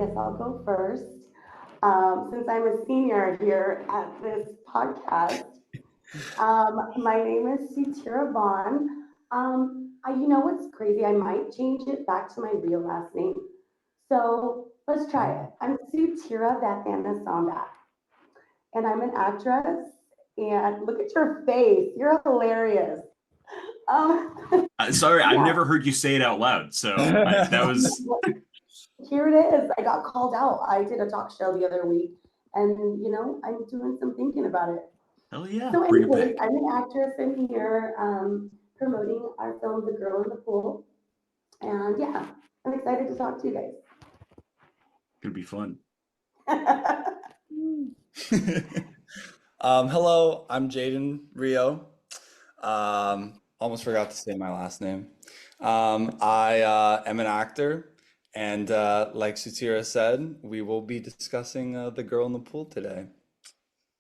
guess I'll go first. Since I'm a senior here at this podcast, my name is Suteara Vaughn. You know what's crazy? I might change it back to my real last name. So let's try it. I'm Suteara Vaughn, and I'm an actress. And look at your face. You're hilarious. Sorry, I've Yeah. never heard you say it out loud. That was Here it is. I got called out. I did a talk show the other week, and I'm doing some thinking about it. hell yeah. So, Bring it anyways, back. I'm an actress in here promoting our film, The Girl in the Pool, and yeah, I'm excited to talk to you Could be fun. guys. Hello, I'm Jaedon Rio. Almost forgot to say my last name. I am an actor, and like Suteara said, we will be discussing The Girl in the Pool today.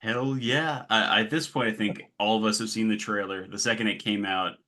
Hell yeah. At this point, I think all of us have seen the trailer. The second it came out,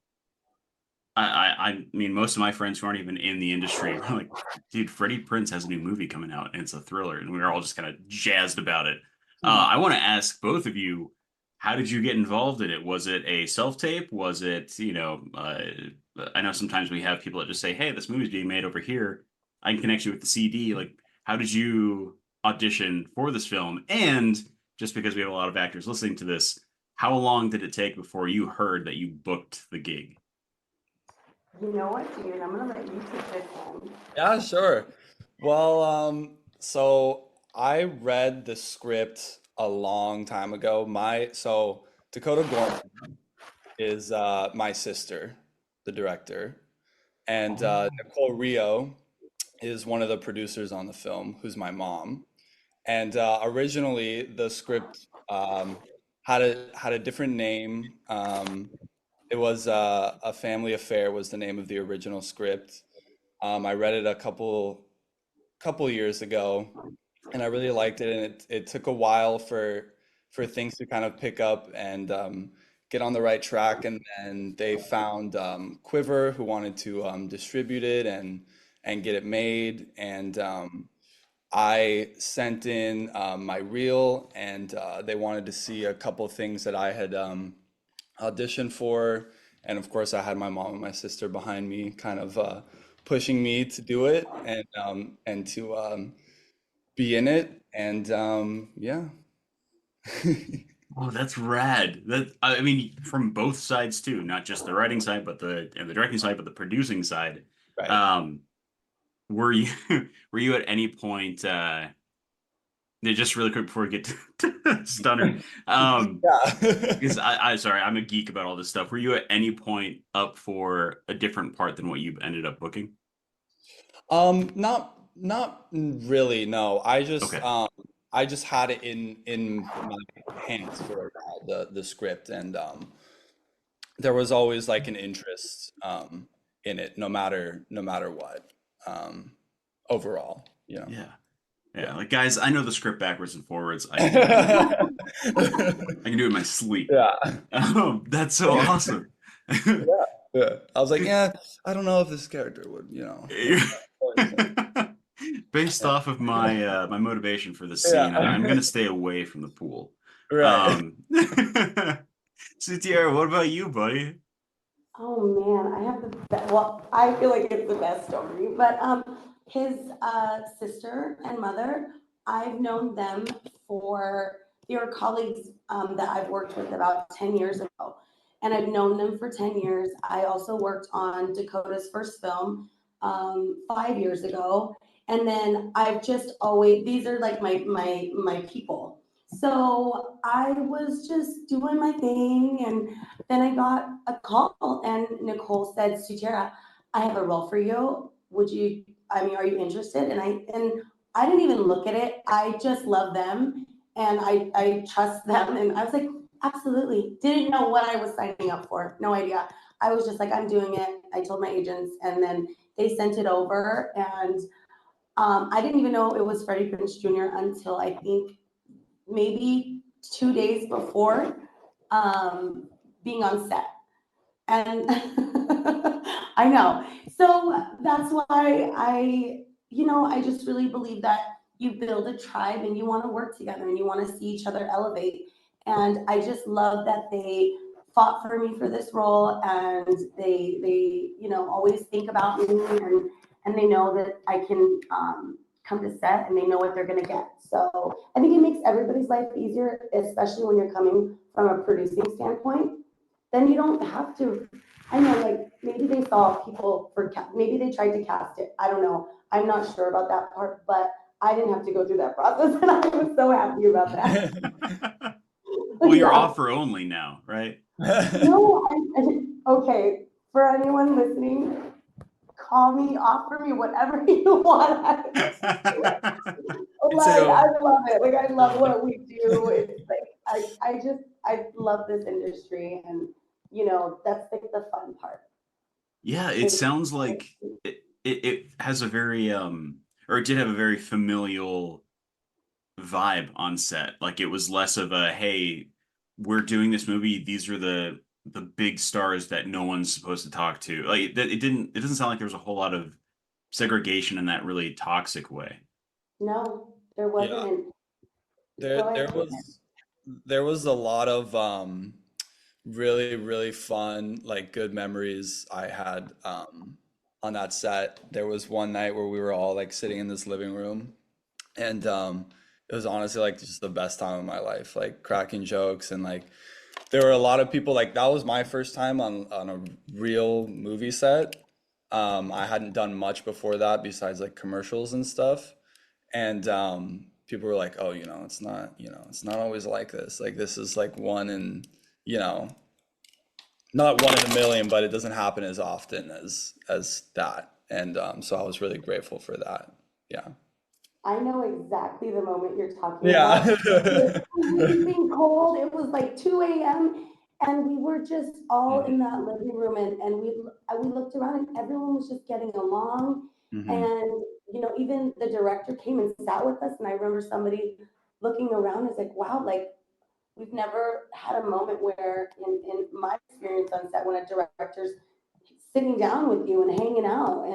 I mean, most of my friends who aren't even in the industry were like, dude, Freddie Prinze has a new movie coming out and it's a thriller. And we were all just kind of jazzed about it. I want to ask both of you, how did you get involved in it? Was it a self-tape? Was it, I know sometimes we have people that just say, hey, this movie's being made over here. I can connect you with the CD. Like, how did you audition for this film? And just because we have a lot of actors listening to this, how long did it take before you heard that you booked the gig? You know what, dude? I'm gonna let you take this one. Yeah, sure. Well, so I read the script a long time ago. So Dakota Gorman is my sister, the director, and Oh. Nicole Rio is one of the producers on the film, who's my mom. And originally, the script had a different name. It was A Family Affair was the name of the original script. I read it a couple years ago, and I really liked it. And it took a while for things to kind of pick up and get on the right track. And then they found Quiver, who wanted to distribute it and get it made. And I sent in my reel, and they wanted to see a couple things that I had auditioned for. And of course, I had my mom and my sister behind me, kind of pushing me to do it and to be in it. And yeah. Oh, that's rad. I mean, from both sides too, not just the writing side, but the directing side, but the producing side. Right. Um, were you were you at any point just really quick before we get to Stunner? Yeah. Because I sorry, I'm a geek about all this stuff. Were you at any point up for a different part than what you ended up booking? Not really, no. Okay. I just had it in my hands for a while, the script, and there was always like an interest in it, no matter what. Um, Overall, Yeah. Yeah. yeah. Like guys, I know the script backwards and forwards. I can do it. I can do it in my sleep. Yeah. Oh, that's so awesome. Yeah. Yeah. I was like, yeah, I don't know if this character would voice it. Based Yeah. off of my motivation for the scene, I'm Yeah. gonna stay away from the pool. Right. Um, Sutiara, what about you, buddy? Oh man, I have the best. Well, I feel like it's the best story, but his sister and mother, I've known them for they were colleagues that I've worked with about 10 years ago, and I've known them for 10 years. I also worked on Dakota's first film 5 years ago, and then I've just always these are like my people. So I was just doing my thing, and then I got a call, and Nicole said, Suteara, I have a role for you. Are you interested? And I didn't even look at it. I just love them, and I trust them. And I was like, absolutely. Didn't know what I was signing up for. No idea. I was just like, I'm doing it. I told my agents, and then they sent it over. And I didn't even know it was Freddie Prinze Jr. until I think maybe 2 days before being on set. And I know. So that's why you know, I just really believe that you build a tribe and you want to work together and you want to see each other elevate. And I just love that they fought for me for this role, and they you know, always think about me, and they know that I can come to set and they know what they're going to get. So I think it makes everybody's life easier, especially when you're coming from a producing standpoint. Then you don't have to, I know, like, maybe they saw people for, maybe they tried to cast it. I don't know. I'm not sure about that part, but I didn't have to go through that process, and I was so happy about that. Well, you're Yeah. offer only now, right? No, okay, for anyone listening, call me, offer me whatever you want. Like, I love it. Like, I love what we do. It's like, I love this industry, and, you know, that's like the fun part. Yeah, it sounds like it has a very or it did have a very familial vibe on set. Like it was less of a, hey, we're doing this movie, these are the big stars that no one's supposed to talk to. Like it doesn't sound like there was a whole lot of segregation in that really toxic way. No, there Yeah, wasn't. And there go there ahead. was a lot of really, really fun, like good memories I had on that set. There was one night where we were all like sitting in this living room, and it was honestly like just the best time of my life, like cracking jokes, and like there were a lot of people, like that was my first time on a real movie set. I hadn't done much before that besides like commercials and stuff. And people were like, "Oh, it's not always like this. Like this is like one in, you know, not one in a million, but it doesn't happen as often as that." And so I was really grateful for that. Yeah. I know exactly the moment you're talking Yeah. about. It was freezing cold. It was like 2 a.m. and we were just all in that living room, and we looked around and everyone was just getting along. Hmm. And, you know, even the director came and sat with us, and I remember somebody looking around and was like, wow, like, we've never had a moment where in my experience on set when a director's sitting down with you and hanging out,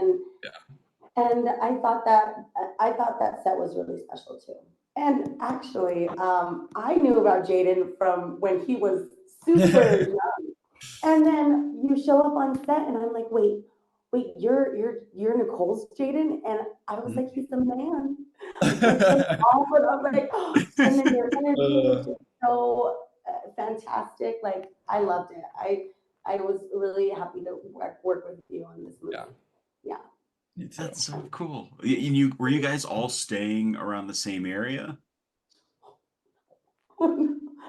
and I thought that set was really special too. And actually, I knew about Jaedon from when he was super young. And then you show up on set, and I'm like, wait, you're Nicole's Jaedon, and I was like, he's the man. Like, so awkward. I was like, and then your energy was Uh, just so fantastic. Like, I loved it. I was really happy to work with you on this movie. yeah, Yeah. me too. That's so cool. Were you guys all staying around the same area?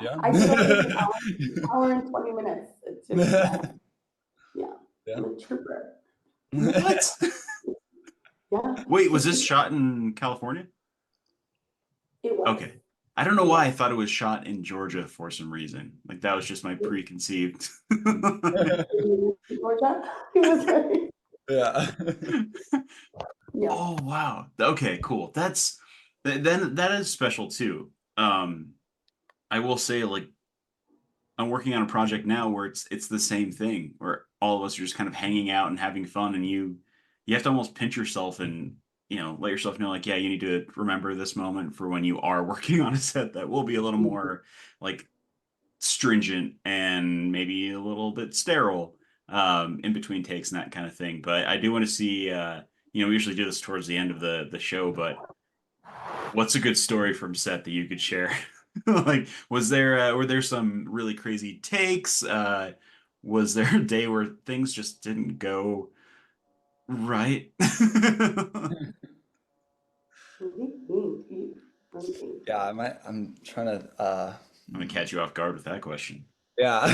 Yeah. I drove an hour and 20 minutes to be back. Yeah, Yeah. I'm a trooper. What? Yeah, Wait, was this shot in California? it was. Okay. I don't know why I thought it was shot in Georgia for some reason. Like that was just my preconceived. Georgia. It was very, Yeah. yeah. Oh wow. Okay, cool. Then that is special too. I will say like I'm working on a project now where it's the same thing where all of us are just kind of hanging out and having fun, and you have to almost pinch yourself and let yourself know like, yeah, you need to remember this moment for when you are working on a set that will be a little more like stringent and maybe a little bit sterile in between takes and that kind of thing. But I do want to see we usually do this towards the end of the show, but what's a good story from set that you could share? Like, were there some really crazy takes? Was there a day where things just didn't go right? Yeah, I'm trying to I'm gonna catch you off guard with that question. yeah.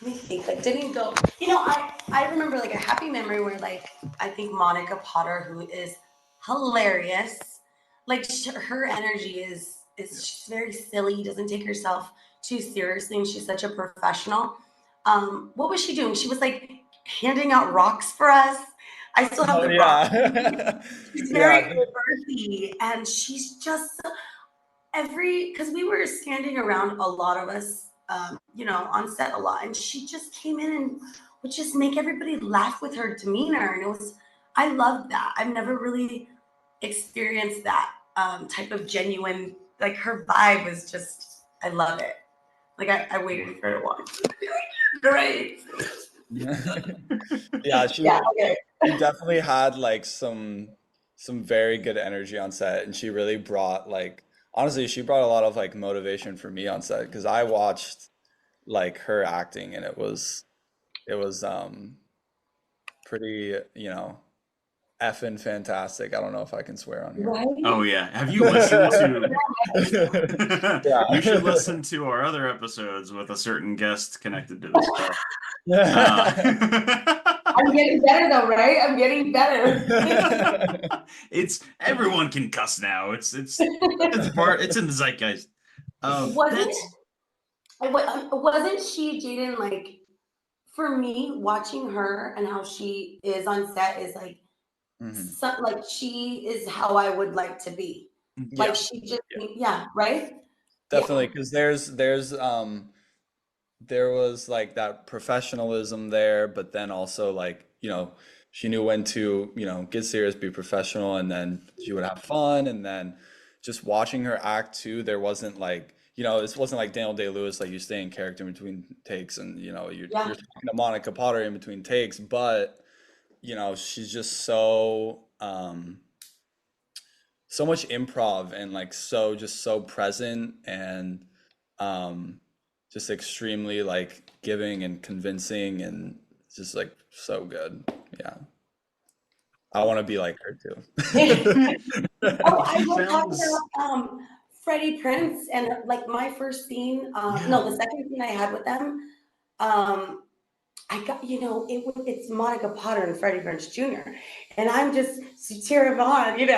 Let me think. Like, didn't go. You know, I remember like a happy memory where, like, I think Monica Potter, who is hilarious, like her energy is she's very silly. Doesn't take herself too seriously, and she's such a professional. What was she doing? She was like handing out rocks for us. I still have Oh the rock. yeah. She's very Yeah. earthy, and she's just because we were standing around, a lot of us, you know, on set a lot, and she just came in and would just make everybody laugh with her demeanor, and I love that. I've never really experienced that type of genuine, like her vibe was just, I love it. Like I waited for her to walk. Great. Yeah, Yeah, okay. she definitely had like some very good energy on set, and she really brought like honestly, she brought a lot of like motivation for me on set because I watched like her acting, and it was pretty, effing fantastic. I don't know if I can swear on here. Right? Oh yeah. Have you listened to you should Yeah. listen to our other episodes with a certain guest connected to this call. Uh, I'm getting better though, right? I'm getting better. it's everyone can cuss now. It's in the zeitgeist. Wasn't That's wasn't she, Jaedon, like for me, watching her and how she is on set is like Mhm. like she is how I would like to be. Like Yeah, she just yeah, yeah, right? Yeah. definitely. Because there was like that professionalism there, but then also like, she knew when to, get serious, be professional, and then she would have fun. And then just watching her act too, there wasn't like, this wasn't like Daniel Day-Lewis, like you stay in character in between takes and, Yeah. you're talking to Monica Potter in between takes, but, she's just so much improv and like so present and um just extremely like giving and convincing and just like so good. Yeah. I want to be like her Oh, I she will talk sounds about Freddie Prinze and like my first scene, yeah. no, the second scene I had with them. Um, I got, it's Monica Potter and Freddie Prinze Jr. And I'm just Suteara Vaughn, and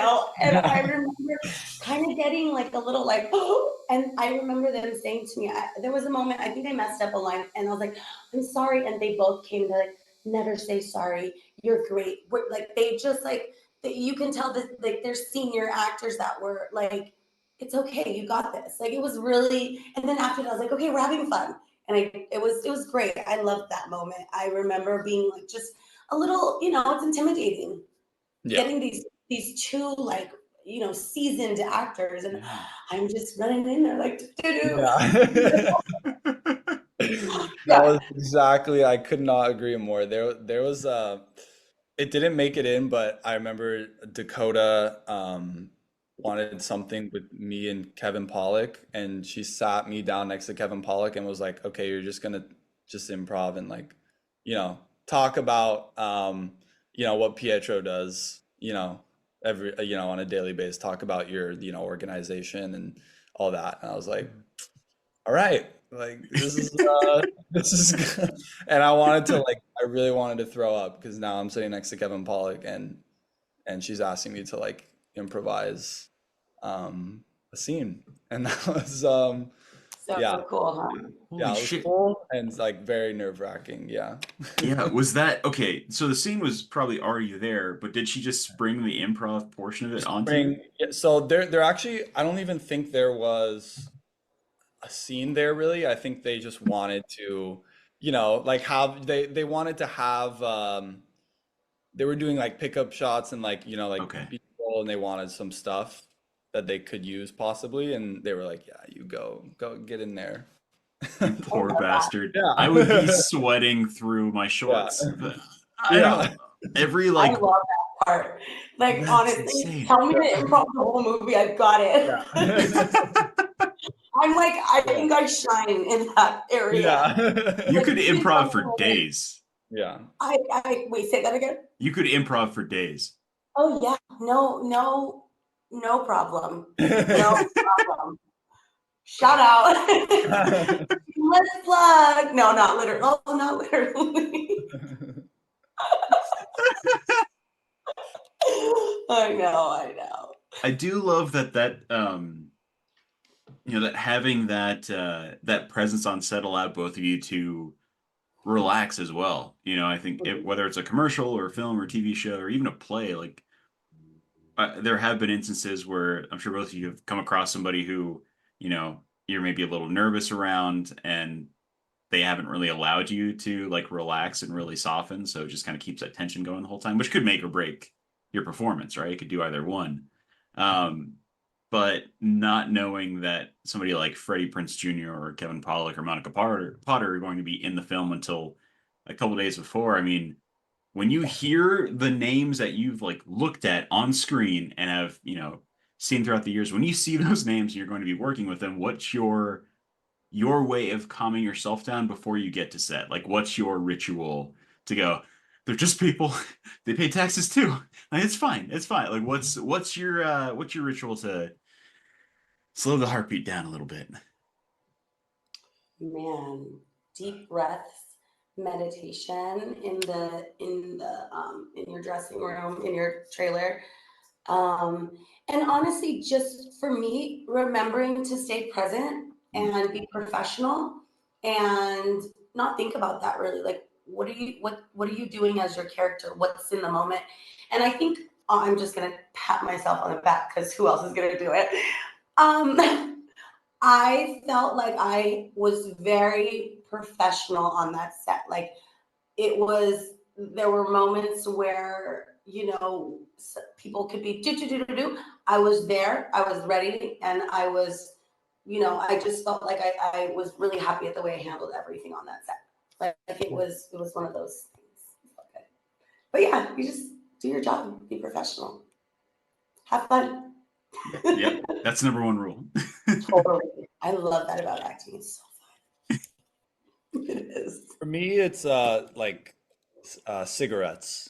I too. remember kind of getting like a little like, oh, and I remember them saying to me, there was a moment, I think I messed up a line and I was like, I'm sorry. And they both came to like, never say sorry. You're great. Like, they just like, you can tell that like they're senior actors that were like, it's okay. You got this. Like, it was really, and then after that, I was like, okay, we're having fun. And it was great. I loved that moment. I remember being like just a little, it's intimidating Yeah. getting these two like seasoned actors, and Yeah. I'm just running in there like doo Yeah. That yeah. was exactly, I could not agree more. There was it didn't make it in, but I remember Dakota wanted something with me and Kevin Pollak, and she sat me down next to Kevin Pollak and was like, "Okay, you're just gonna just improv and like, talk about what Pietro does, every on a daily basis, talk about your, organization and all that." And I was like, all right, like this is good. And I wanted to like I really wanted to throw up because now I'm sitting next to Kevin Pollak, and she's asking me to like improvise a scene, and that was So yeah, cool, huh? Holy yeah, it was shit. cool and like very nerve-wracking. Yeah. Yeah, was that okay? So the scene was probably already there, but did she just spring the improv portion of it onto you? Yeah, so there actually, I don't even think there was a scene there really. I think they just wanted to, like have they wanted to have they were doing like pickup shots and like, like Okay. B-roll, and they wanted some stuff that they could use possibly, and they were like, yeah, you go get in there. You I poor love that. bastard. I would be Yeah. sweating through my Yeah. shorts. I Yeah. don't every I like love that part. Like, that's honestly, insane. tell me to improv the whole movie, I've got Yeah. it. I'm like, I Yeah. think I shine in that area. You Yeah. Like, could you can improv tell me for like, days. Yeah. I wait, say that again. You could improv for days. Oh yeah, no, no, no problem. No problem. Shout out. Let's plug. No, not literally. Oh, not literally. I know, I know. I do love that having that presence on set allowed both of you to relax as well. I think whether it's a commercial or a film or TV show or even a play, like there have been instances where I'm sure both of you have come across somebody who, you're maybe a little nervous around, and they haven't really allowed you to like relax and really soften. So it just kind of keeps that tension going the whole time, which could make or break your performance, right? It could do either one. Um, but not knowing that somebody like Freddie Prinze Jr. or Kevin Pollak or Monica Potter are going to be in the film until a couple days before. I mean, when you hear the names that you've like looked at on screen and have, seen throughout the years, when you see those names and you're going to be working with them, what's your way of calming yourself down before you get to set? Like, what's your ritual to go, they're just people, they pay taxes too. Like, it's fine. It's fine. Like, what's your ritual to slow the heartbeat down a little bit? Man, deep breaths, meditation in your dressing room, in your trailer. And honestly, just for me, remembering to stay present and be professional and not think about that really. Like, what are you doing as your character? What's in the moment? And I think I'm just gonna pat myself on the back because who else is gonna do it? Um, I felt like I was very professional on that set. Like there were moments where, people could be do, do, do, do, do. I was there, I was ready, and I just felt like I was really happy at the way I handled everything on that set. Like it was one of those things. Okay. But yeah, you just do your job, be professional, have fun. Yep, that's number one rule. Totally. I love that about acting. It's so fun. It is. For me, it's like cigarettes.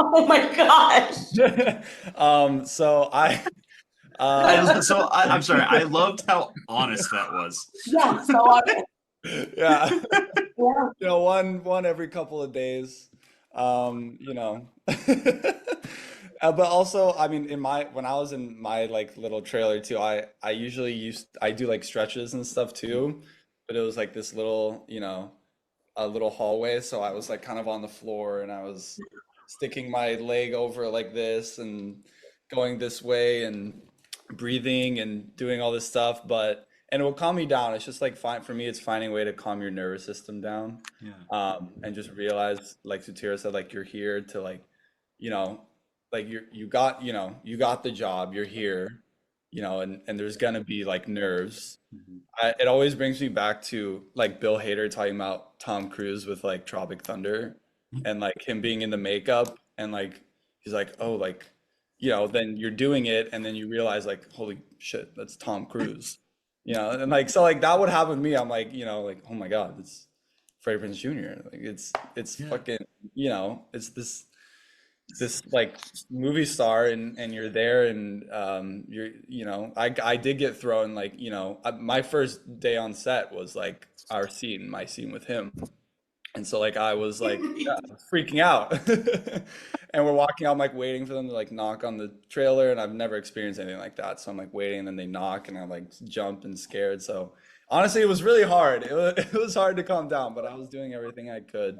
Oh my gosh. So I'm sorry. I loved how honest that was. Yeah, so honest. yeah, Yeah. one every couple of days. But also, I mean, when I was in my like little trailer too, I usually I do like stretches and stuff too, but it was like this little, a little hallway, so I was like kind of on the floor and I was sticking my leg over like this and going this way and breathing and doing all this stuff, and it will calm me down. It's just like for me, it's finding a way to calm your nervous system down. Yeah. And just realize, like Suteara said, like you're here to like, you know, like you got the job, you're here, and there's gonna be like nerves. Mhm. It always brings me back to like Bill Hader talking about Tom Cruise with like Tropic Thunder and like him being in the makeup and like he's like, oh, like, then you're doing it and then you realize like, holy shit, that's Tom Cruise. And like so like that would happen to me. I'm like, like, oh my God, it's Freddie Prinze Jr. Like it's Yeah. fucking, it's this like movie star and you're there and I did get thrown like my first day on set was like my scene with him, and so like I was like freaking out and we're walking out, I'm like waiting for them to like knock on the trailer, and I've never experienced anything like that, so I'm like waiting and then they knock and I like jump and scared. So honestly it was really hard. It was hard to calm down, but I was doing everything I could.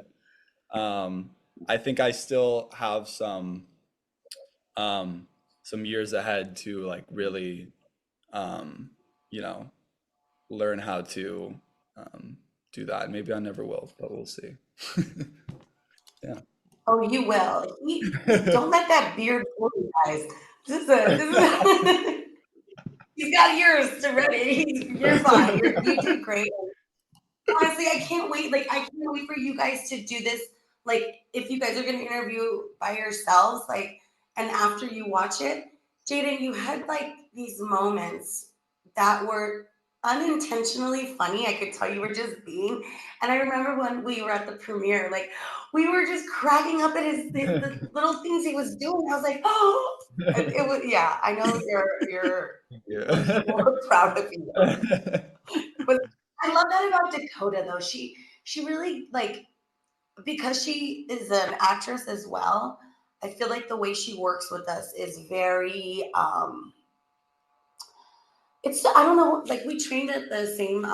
I think I still have some years ahead to like really um, you know learn how to um, do that. Maybe I never will, but we'll see. Yeah. Oh, you will. Don't let that beard fool you guys. This is he's got years to ready. You're fine. You did great. Honestly, I can't wait. Like, I can't wait for you guys to do this. Like, if you guys are going to interview by yourselves, like, and after you watch it, Jaedon, you had like these moments that were unintentionally funny. I could tell you were just being. And I remember when we were at the premiere, like, we were just cracking up at the little things he was doing. I was like, oh, it was, yeah, I know you're Yeah. more proud of you. But I love that about Dakota though. She really like, because she is an actress as well. I feel like the way she works with us is very it's, I don't know, like we trained at the same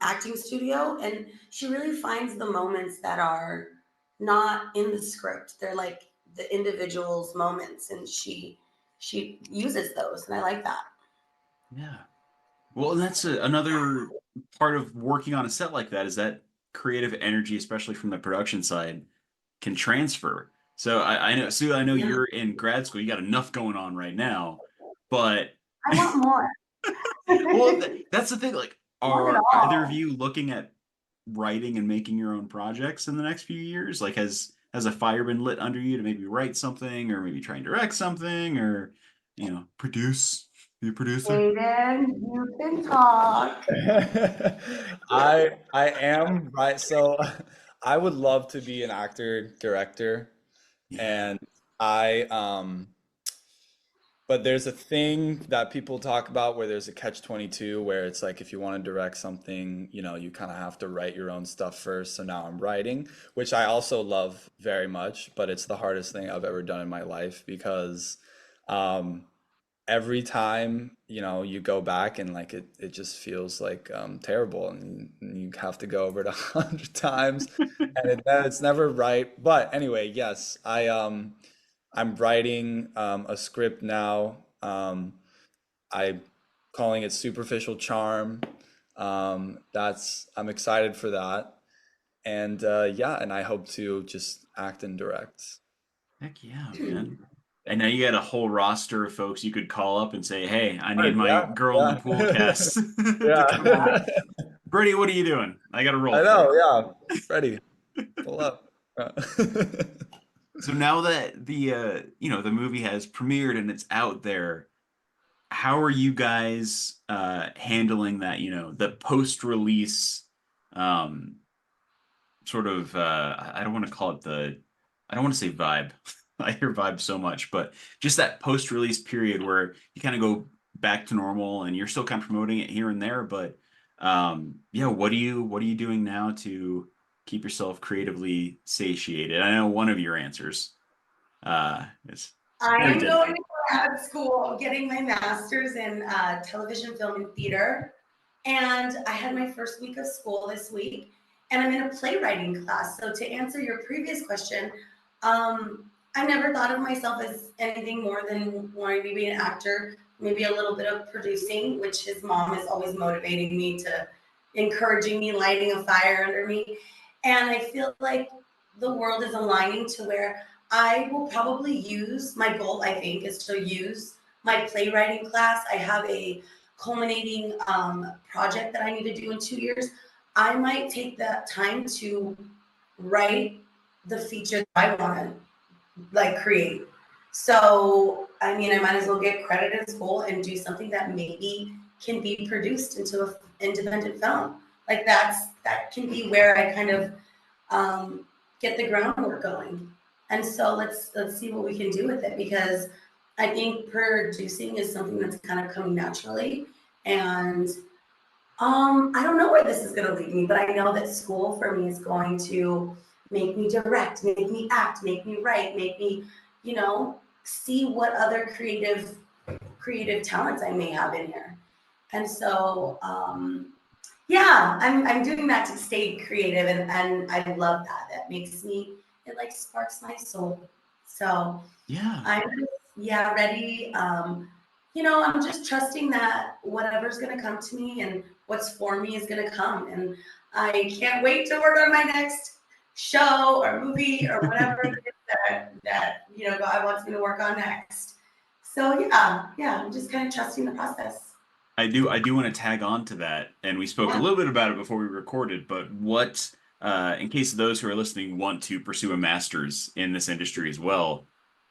acting studio, and she really finds the moments that are not in the script. They're like the individual's moments, and she uses those, and I like that. Yeah. Well, and that's another part of working on a set like that is that creative energy, especially from the production side, can transfer. So I know, Sue, I know Yeah. you're in grad school. You got enough going on right now, but I want more. well, that's the thing. Like, I want it are either of all. you looking at writing and making your own projects in the next few years? Like, has a fire been lit under you to maybe write something, or maybe try and direct something, or produce, be a producer? Jaedon, you can talk. I am right. So I would love to be an actor, director, Yeah. and I but there's a thing that people talk about where there's a catch-22 where it's like if you want to direct something, you kind of have to write your own stuff first. So now I'm writing, which I also love very much, but it's the hardest thing I've ever done in my life because um every time you go back and like it just feels like terrible and you have to go over it 100 times and it's never right. But anyway, yes, I'm writing a script now. I'm calling it Superficial Charm. That's I'm excited for that, and yeah, and I hope to just act and direct. Heck yeah, man. And now you got a whole roster of folks you could call up and say, "Hey, I need my Yeah, girl in the pool yeah, cast to come Yeah. in." yeah. Brady, what are you doing? I got a I role for know. you. Yeah, Freddie, pull up. So now that the movie has premiered and it's out there, how are you guys handling that, the post-release um sort of I don't want to call it I don't want to say vibe. I hear vibe so much, but just that post-release period where you kind of go back to normal and you're still kind of promoting it here and there, but yeah, what are you doing now to keep yourself creatively satiated? I know one of your answers it's I very am going dedicated. to grad school, getting my master's in television, film, and theater. And I had my first week of school this week, and I'm in a playwriting class. So to answer your previous question, I never thought of myself as anything more than wanting to be an actor, maybe a little bit of producing, which his mom is always motivating me to, encouraging me, lighting a fire under me. And I feel like the world is aligning to where I will probably use, my goal, I think, is to use my playwriting class. I have a culminating project that I need to do in 2 years. I might take that time to write the feature that I want to like create. So, I mean, I might as well get credit in school and do something that maybe can be produced into an independent film. Like that can be where I kind of get the groundwork going. And so let's see what we can do with it because I think producing is something that's kind of coming naturally. And I don't know where this is going to lead me, but I know that school for me is going to make me direct, make me act, make me write, make me, see what other creative talents I may have in here. And so, yeah, I'm doing that to stay creative, and I love that. That makes me, it like sparks my soul. So Yeah. I'm just, yeah, ready. I'm just trusting that whatever's going to come to me and what's for me is going to come. And I can't wait to work on my next show or movie or whatever it is that God wants me to work on next. So yeah, I'm just kind of trusting the process. I do want to tag on to that, and we spoke a Yeah. little bit about it before we recorded, but what, in case those who are listening want to pursue a master's in this industry as well,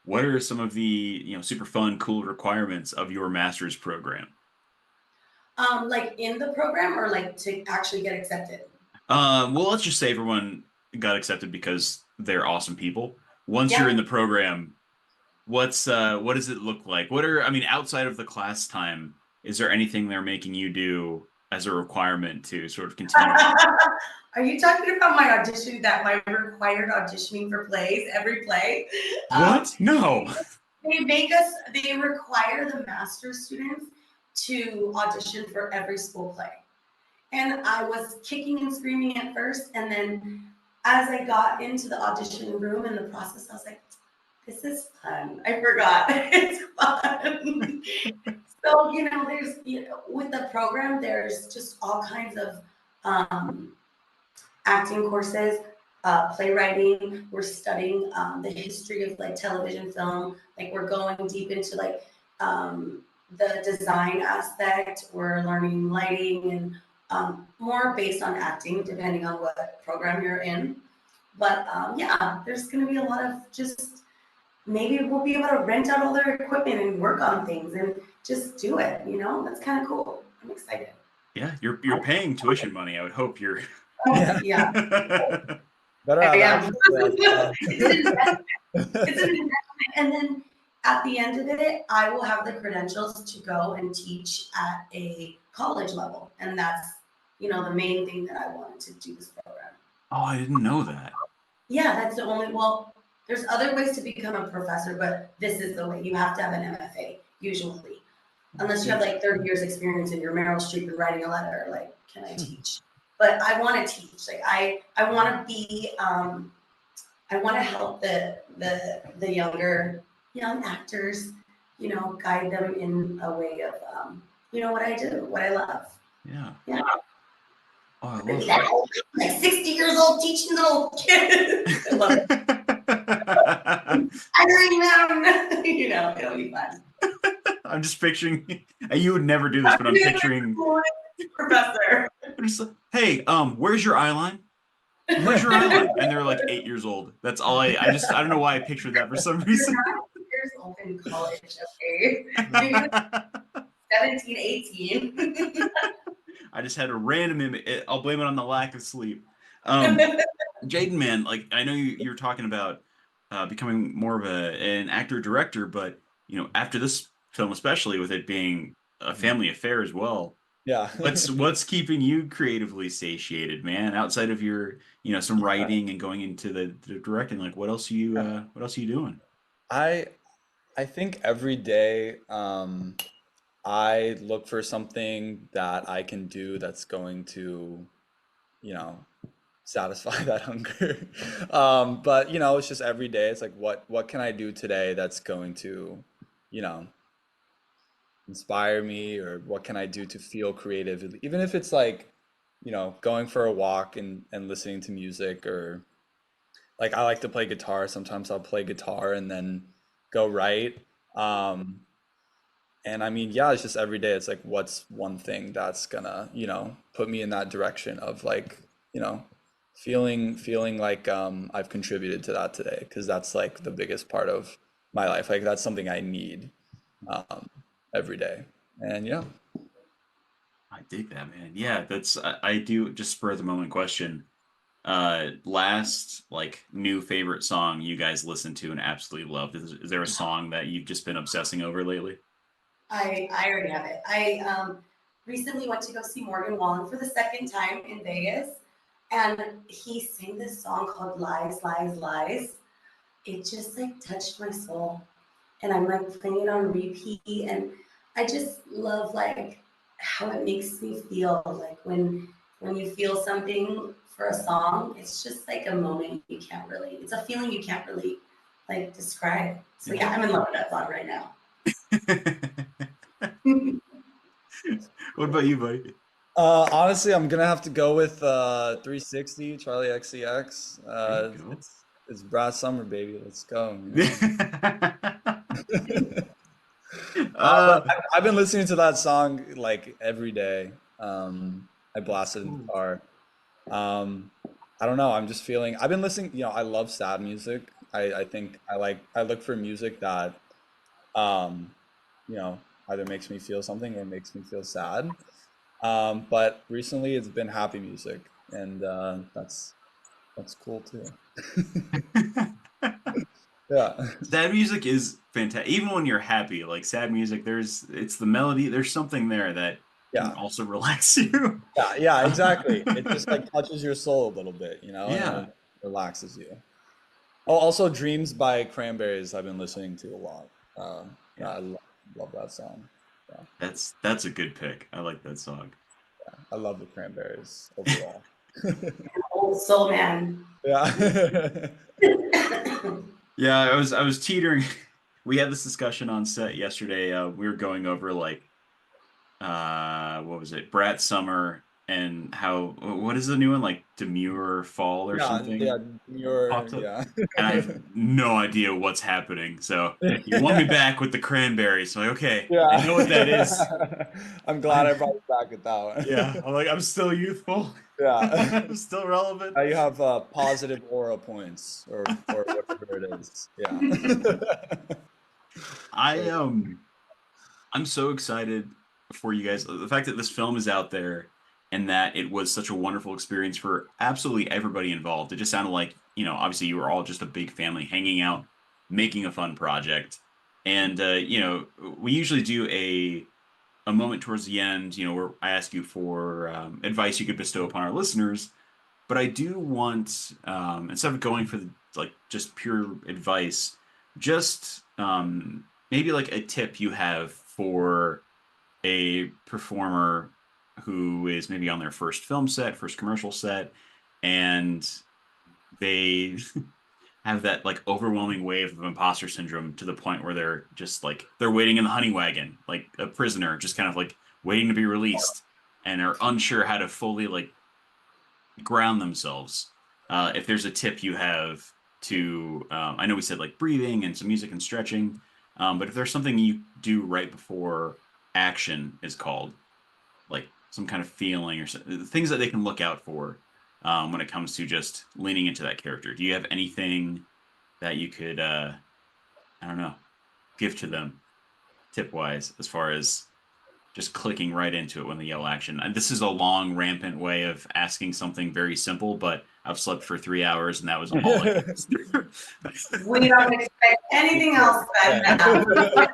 what are some of the, super fun, cool requirements of your master's program? Like in the program or like to actually get accepted? Well, let's just say everyone got accepted because they're awesome people. Once you're Yeah. in the program, what does it look like? I mean, outside of the class time, is there anything they're making you do as a requirement to sort of continue? Are you talking about my audition, that my required auditioning for plays, every play? What? No. They require the master's students to audition for every school play. And I was kicking and screaming at first. And then as I got into the audition room and the process, I was like, this is fun. I forgot. It's fun. So, there's, with the program, there's just all kinds of acting courses, playwriting. We're studying the history of like television, film. Like we're going deep into like the design aspect. We're learning lighting and more based on acting, depending on what program you're in. But yeah, there's going to be a lot of just maybe we'll be able to rent out all their equipment and work on things and just do it. You know, that's kind of cool. I'm excited. Yeah, you're paying tuition money. I would hope you're. Oh, yeah. Better I have am. access to that It's an investment. It's an investment. And then at the end of it, I will have the credentials to go and teach at a college level. And that's, you know, the main thing that I wanted to do this program. Oh, I didn't know that. Yeah, that's the only, well, there's other ways to become a professor, but this is the way. You have to have an MFA, usually. Unless you have like 30 years experience and you're Meryl Streep and writing a letter, like, can I teach? But I want to teach. Like I want to be, I want to help the young actors, you know, guide them in a way of, you know, what I do, what I love. Yeah. Yeah. Oh, I love that. Like 60 years old teaching little kids. I love it. Hiring them. You know, it'll be fun. I'm just picturing. You would never do this, but I'm picturing. Professor. I'm just like, hey, where's your eyeline? Where's your eyeline? And they're like 8 years old. That's all I don't know why I pictured that for some reason. Years old in college, okay? Maybe 17, 18. I just had a random image. I'll blame it on the lack of sleep. Jaedon, man, like I know you're talking about becoming more of an actor director, but you know, after this film, especially with it being a family affair as well. Yeah. What's keeping you creatively satiated, man? Outside of your, you know, some writing and going into the directing, like what else are you doing? I think every day I look for something that I can do that's going to, you know, satisfy that hunger. But you know, it's just every day. It's like what can I do today that's going to, you know, inspire me, or what can I do to feel creative? Even if it's like, you know, going for a walk and listening to music, or like I like to play guitar. Sometimes I'll play guitar and then go write. And I mean, yeah, it's just every day. It's like, what's one thing that's gonna, you know, put me in that direction of like, you know, feeling like I've contributed to that today, because that's like the biggest part of my life. Like that's something I need every day. And yeah. I dig that, man. Yeah, that's I do just spur of the moment question. Last like new favorite song you guys listened to and absolutely loved. Is there a song that you've just been obsessing over lately? I already have it. I recently went to go see Morgan Wallen for the second time in Vegas, and he sang this song called Lies, Lies, Lies. It just like touched my soul, and I'm like playing it on repeat, and I just love like how it makes me feel. Like when you feel something for a song, it's just like a moment you can't really. It's a feeling you can't really like describe. So yeah, I'm in love with that song right now. What about you, buddy? Honestly, I'm gonna have to go with 360 Charlie XCX. It's Brad Summer, baby. Let's go. You know? I've been listening to that song like every day. I blast it in the car. I don't know. I'm just feeling. I've been listening. You know, I love sad music. I think I look for music that, you know, either makes me feel something or makes me feel sad. But recently it's been happy music, and that's cool too. Yeah. Sad music is fantastic. Even when you're happy, like sad music, it's the melody. There's something there that can Yeah. also relax you. Yeah, exactly. It just like touches your soul a little bit, you know, Yeah. and it relaxes you. Oh, also Dreams by Cranberries I've been listening to a lot. Yeah, I love that song. Yeah. That's a good pick. I like that song. I love the Cranberries overall. Old soul man. Yeah. Yeah, I was teetering. We had this discussion on set yesterday. We were going over like what was it? Brat Summer, and how, what is the new one, like Demure Fall or something, pops up, yeah. and I have no idea what's happening. So you want me back with the cranberries? So like, okay, I know what that is. Yeah. I'm glad I'm I brought you back with that yeah, one. I'm like, I'm still youthful. Yeah. I'm still relevant. Now you have positive aura points or whatever it is. Yeah. I I'm so excited for you guys. The fact that this film is out there and that it was such a wonderful experience for absolutely everybody involved. It just sounded like, obviously you were all just a big family hanging out, making a fun project. And we usually do a moment towards the end, where I ask you for advice you could bestow upon our listeners. But I do want, instead of going for like just pure advice, just maybe like a tip you have for a performer who is maybe on their first film set, first commercial set, and they have that like overwhelming wave of imposter syndrome to the point where they're just like they're waiting in the honey wagon, like a prisoner, just kind of like waiting to be released, and are unsure how to fully like ground themselves. If there's a tip you have to, I know we said like breathing and some music and stretching, but if there's something you do right before action is called, like some kind of feeling or things that they can look out for when it comes to just leaning into that character. Do you have anything that you could, I don't know, give to them tip wise as far as just clicking right into it when they yell action? And this is a long, rampant way of asking something very simple, but I've slept for 3 hours and that was all I could do. We don't expect anything else than that.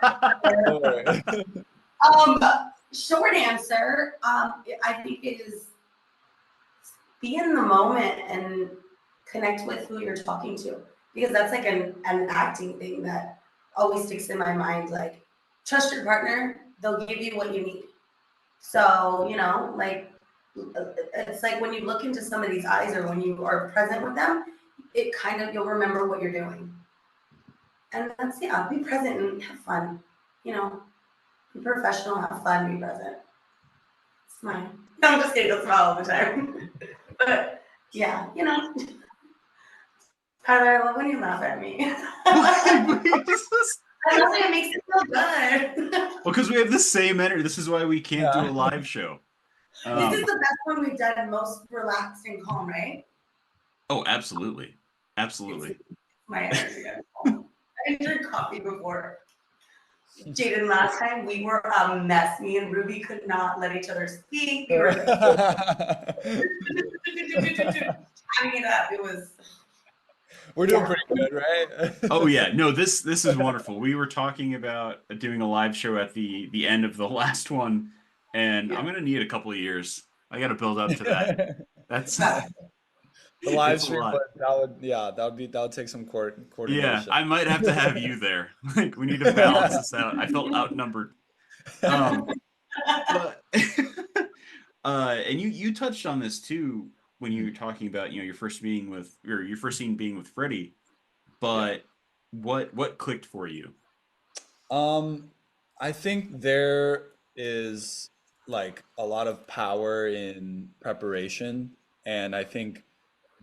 Short answer, I think it is be in the moment and connect with who you're talking to, because that's like an acting thing that always sticks in my mind. Like, trust your partner, they'll give you what you need. So, like, it's like when you look into somebody's eyes or when you are present with them, it kind of, you'll remember what you're doing. And that's, yeah, be present and have fun. Be professional, have fun, be present. Smile. No, I'm just kidding, don't smile all the time. But yeah, Tyler, I love when you laugh at me. I love it, it makes it feel good. Well, because we have the same energy. This is why we can't do a live show. This is the best one we've done, most relaxed and calm, right? Oh, absolutely. Absolutely. It's my energy. I drank coffee before. Jaedon, last time we were a mess. Me and Ruby could not let each other speak. We were having it up. It was. We're doing pretty good, right? Oh yeah, no, this is wonderful. We were talking about doing a live show at the end of the last one, and I'm gonna need a couple of years. I got to build up to that. That's the live it's a stream, lot. but that would take some coordination. Yeah, I might have to have you there. Like, we need to balance this out. I felt outnumbered. But and you touched on this too when you were talking about your first scene being with Freddie. But what clicked for you? I think there is like a lot of power in preparation, and I think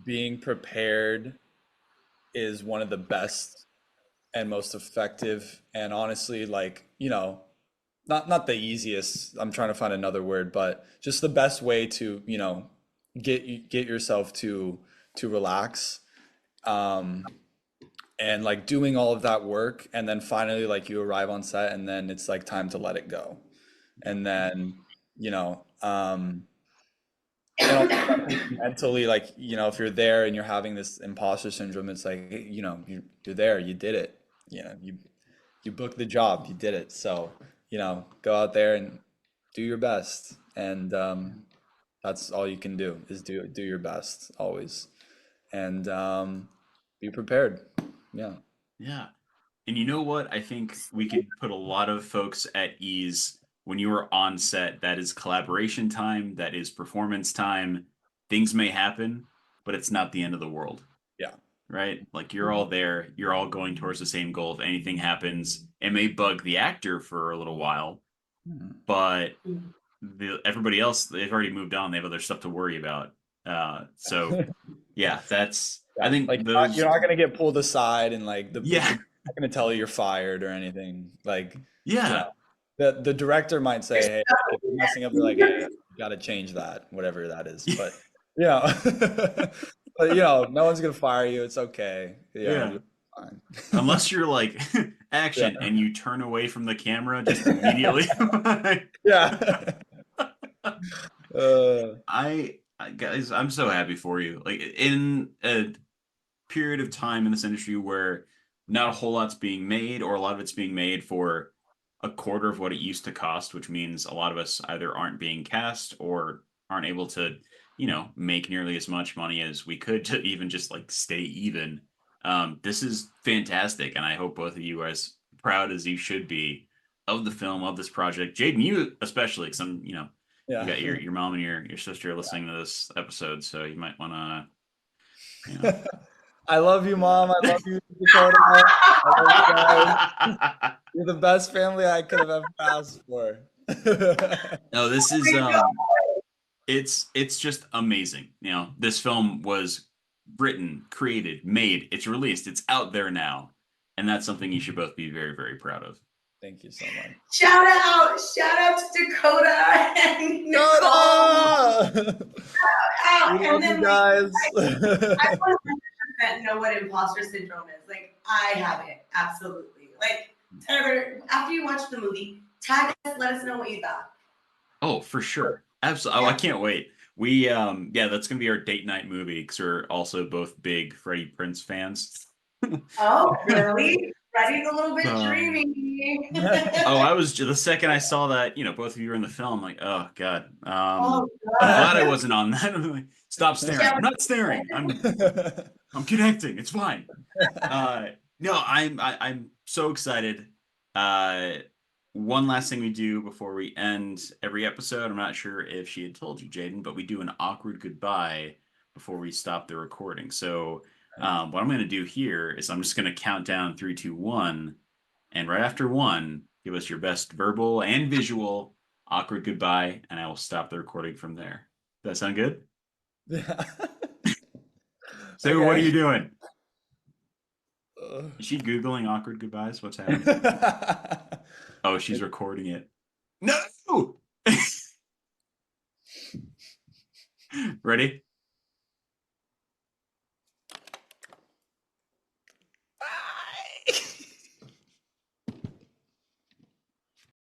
being prepared is one of the best and most effective, and honestly, like, not the easiest. I'm trying to find another word, but just the best way to, get yourself to relax. And like doing all of that work, and then finally like you arrive on set, and then it's like time to let it go. And then, you know, and also mentally, like, if you're there and you're having this imposter syndrome, it's like, hey, you're there, you did it. You booked the job, you did it. So, go out there and do your best. And that's all you can do, is do your best always. And be prepared. Yeah. Yeah. And you know what? I think we could put a lot of folks at ease when you are on set. That is collaboration time, that is performance time. Things may happen, but it's not the end of the world. Yeah. Right? Like, you're all there, you're all going towards the same goal. If anything happens, it may bug the actor for a little while, Mhm. but everybody else, they've already moved on. They have other stuff to worry about. So yeah, that's I Yeah, think like those. you're not gonna get pulled aside and like the Yeah, not gonna tell you you're fired or anything. Like, you yeah, know, the director might say, hey, if you're messing up, they're like, hey, you gotta change that, whatever that is. But but no one's gonna fire you. It's okay. yeah. You're fine. Unless you're like Yeah. action and you turn away from the camera just immediately. Yeah. Guys, I'm so happy for you. Like in a period of time in this industry where not a whole lot's being made, or a lot of it's being made for a quarter of what it used to cost, which means a lot of us either aren't being cast or aren't able to, make nearly as much money as we could to even just like stay even. This is fantastic, and I hope both of you are as proud as you should be of the film, of this project. Jaedon, you especially, because you Yeah. got your mom and your sister listening to this episode, so you might want to, you know. I love you, Mom. I love you, Dakota. I love you guys. You're the best family I could have ever asked for. No, this is it's just amazing. This film was written, created, made, it's released, it's out there now, and that's something you should both be very, very proud of. Thank you so much. Shout out to Dakota and Nicole. We love you guys. I 100% know what imposter syndrome is. Like, I have it, absolutely. Like, Tyler, after you watch the movie, tag us, let us know what you thought. Oh, for sure. Absolutely. Oh, I can't wait. We that's gonna be our date night movie because we're also both big Freddie Prinze fans. Oh, really? Freddie's a little bit dreamy. I was the second I saw that, both of you were in the film, like, oh God. Oh, I'm God. glad I wasn't on that. I'm like, stop staring. Yeah. I'm not staring. I'm connecting. It's fine. No, I'm so excited. One last thing we do before we end every episode. I'm not sure if she had told you, Jaedon, but we do an awkward goodbye before we stop the recording. So what I'm going to do here is I'm just going to count down 3, 2, 1, and right after 1, give us your best verbal and visual awkward goodbye, and I will stop the recording from there. Does that sound good? Yeah. So Okay. what are you doing? Is she Googling awkward goodbyes? What's happening? Oh, she's recording it. No! Ready?